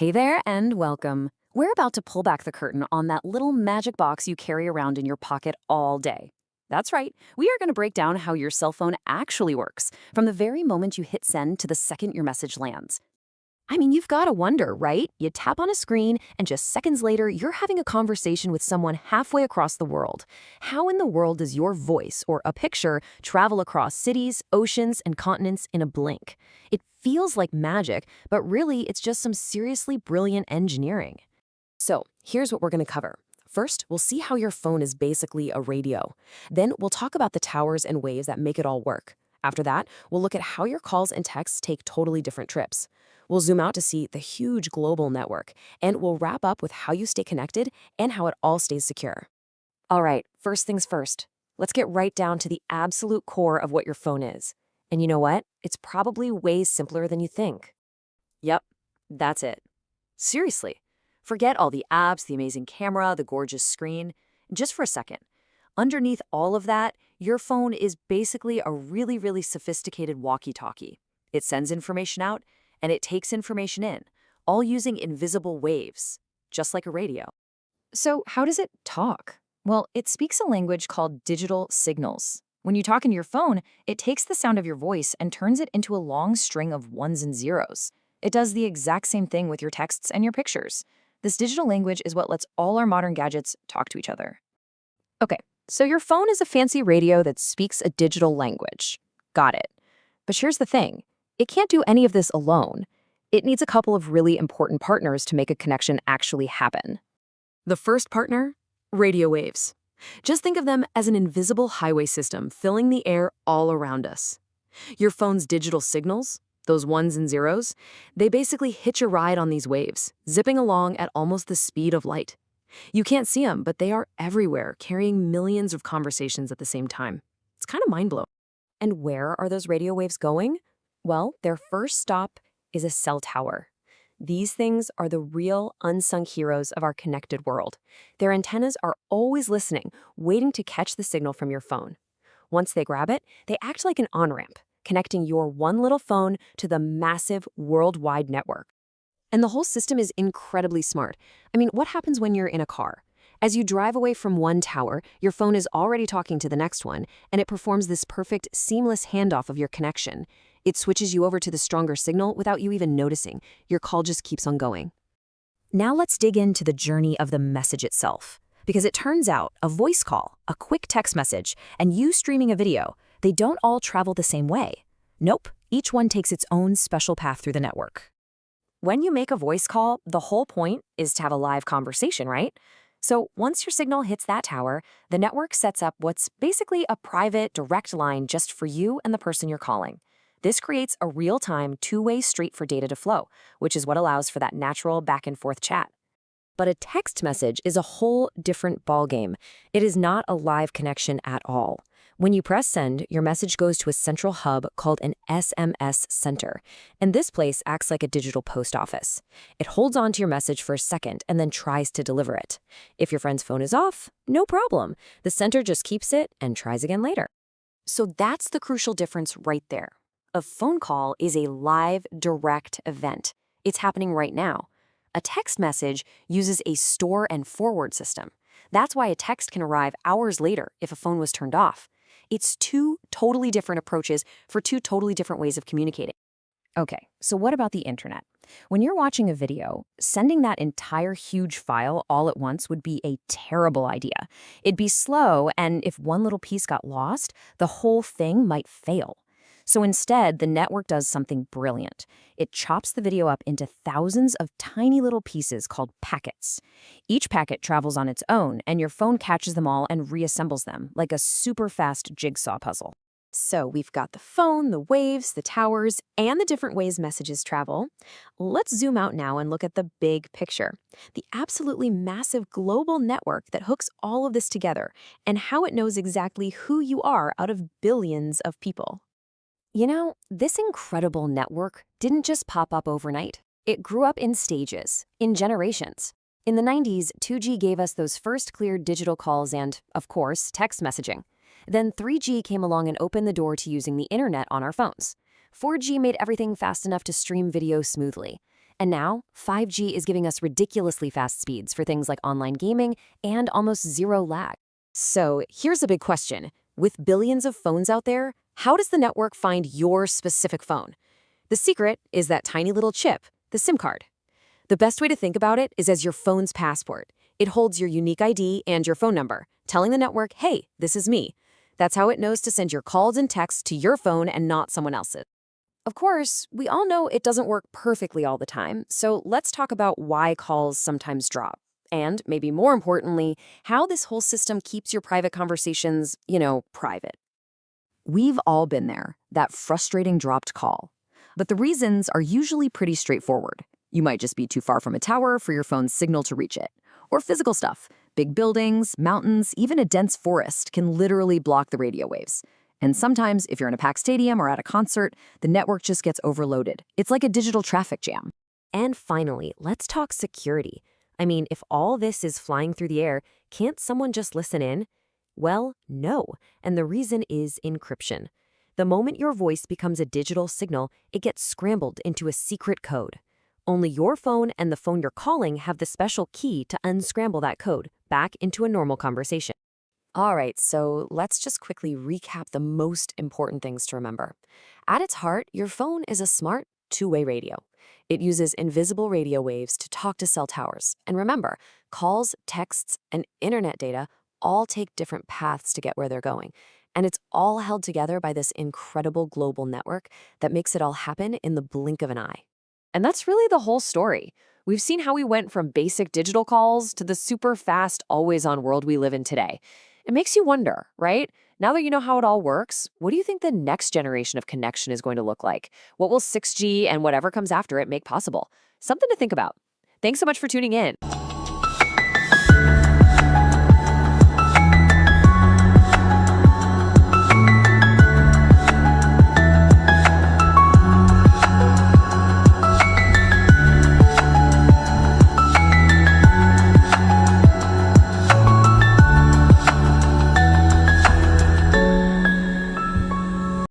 Hey there and welcome. We're about to pull back the curtain on that little magic box you carry around in your pocket all day. That's right, we are going to break down how your cell phone actually works, from the very moment you hit send to the second your message lands. I mean, you've got to wonder, right? You tap on a screen, and just seconds later, you're having a conversation with someone halfway across the world. How in the world does your voice or a picture travel across cities, oceans, and continents in a blink? It feels like magic, but really, it's just some seriously brilliant engineering. So, here's what we're going to cover. First, we'll see how your phone is basically a radio. Then, we'll talk about the towers and waves that make it all work. After that, we'll look at how your calls and texts take totally different trips. We'll zoom out to see the huge global network, and we'll wrap up with how you stay connected and how it all stays secure. All right, first things first. Let's get right down to the absolute core of what your phone is. And you know what? It's probably way simpler than you think. Yep, that's it. Seriously. Forget all the apps, the amazing camera, the gorgeous screen. Just for a second. Underneath all of that, your phone is basically a really, really sophisticated walkie-talkie. It sends information out, and it takes information in, all using invisible waves, just like a radio. So how does it talk? Well, it speaks a language called digital signals. When you talk into your phone, it takes the sound of your voice and turns it into a long string of ones and zeros. It does the exact same thing with your texts and your pictures. This digital language is what lets all our modern gadgets talk to each other. Okay, so your phone is a fancy radio that speaks a digital language. Got it. But here's the thing. It can't do any of this alone. It needs a couple of really important partners to make a connection actually happen. The first partner? Radio waves. Just think of them as an invisible highway system filling the air all around us. Your phone's digital signals, those ones and zeros, they basically hitch a ride on these waves, zipping along at almost the speed of light. You can't see them, but they are everywhere, carrying millions of conversations at the same time. It's kind of mind-blowing. And where are those radio waves going? Well, their first stop is a cell tower. These things are the real unsung heroes of our connected world. Their antennas are always listening, waiting to catch the signal from your phone. Once they grab it, they act like an on-ramp, connecting your one little phone to the massive worldwide network. And the whole system is incredibly smart. I mean, what happens when you're in a car? As you drive away from one tower, your phone is already talking to the next one, and it performs this perfect, seamless handoff of your connection. It switches you over to the stronger signal without you even noticing. Your call just keeps on going. Now let's dig into the journey of the message itself. Because it turns out a voice call, a quick text message, and you streaming a video, they don't all travel the same way. Nope, each one takes its own special path through the network. When you make a voice call, the whole point is to have a live conversation, right? So once your signal hits that tower, the network sets up what's basically a private, direct line just for you and the person you're calling. This creates a real-time, two-way street for data to flow, which is what allows for that natural back-and-forth chat. But a text message is a whole different ballgame. It is not a live connection at all. When you press send, your message goes to a central hub called an SMS center, and this place acts like a digital post office. It holds on to your message for a second and then tries to deliver it. If your friend's phone is off, no problem. The center just keeps it and tries again later. So that's the crucial difference right there. A phone call is a live, direct event. It's happening right now. A text message uses a store and forward system. That's why a text can arrive hours later if a phone was turned off. It's two totally different approaches for two totally different ways of communicating. Okay, so what about the internet? When you're watching a video, sending that entire huge file all at once would be a terrible idea. It'd be slow, and if one little piece got lost, the whole thing might fail. So instead, the network does something brilliant. It chops the video up into thousands of tiny little pieces called packets. Each packet travels on its own, and your phone catches them all and reassembles them like a super fast jigsaw puzzle. So we've got the phone, the waves, the towers, and the different ways messages travel. Let's zoom out now and look at the big picture. The absolutely massive global network that hooks all of this together, and how it knows exactly who you are out of billions of people. You know, this incredible network didn't just pop up overnight. It grew up in stages, in generations. In the 90s, 2G gave us those first clear digital calls and, of course, text messaging. Then 3G came along and opened the door to using the internet on our phones. 4G made everything fast enough to stream video smoothly. And now, 5G is giving us ridiculously fast speeds for things like online gaming and almost zero lag. So here's a big question. With billions of phones out there, how does the network find your specific phone? The secret is that tiny little chip, the SIM card. The best way to think about it is as your phone's passport. It holds your unique ID and your phone number, telling the network, hey, this is me. That's how it knows to send your calls and texts to your phone and not someone else's. Of course, we all know it doesn't work perfectly all the time, so let's talk about why calls sometimes drop. And, maybe more importantly, how this whole system keeps your private conversations, private. We've all been there, that frustrating dropped call. But the reasons are usually pretty straightforward. You might just be too far from a tower for your phone's signal to reach it. Or physical stuff. Big buildings, mountains, even a dense forest can literally block the radio waves. And sometimes, if you're in a packed stadium or at a concert, the network just gets overloaded. It's like a digital traffic jam. And finally, let's talk security. I mean, if all this is flying through the air, can't someone just listen in? Well, no. And the reason is encryption. The moment your voice becomes a digital signal, it gets scrambled into a secret code. Only your phone and the phone you're calling have the special key to unscramble that code back into a normal conversation. All right, so let's just quickly recap the most important things to remember. At its heart, your phone is a smart two-way radio. It uses invisible radio waves to talk to cell towers. And remember, calls, texts, and internet data all take different paths to get where they're going. And it's all held together by this incredible global network that makes it all happen in the blink of an eye. And that's really the whole story. We've seen how we went from basic digital calls to the super fast, always-on world we live in today. It makes you wonder, right? Now that you know how it all works, what do you think the next generation of connection is going to look like? What will 6G and whatever comes after it make possible? Something to think about. Thanks so much for tuning in.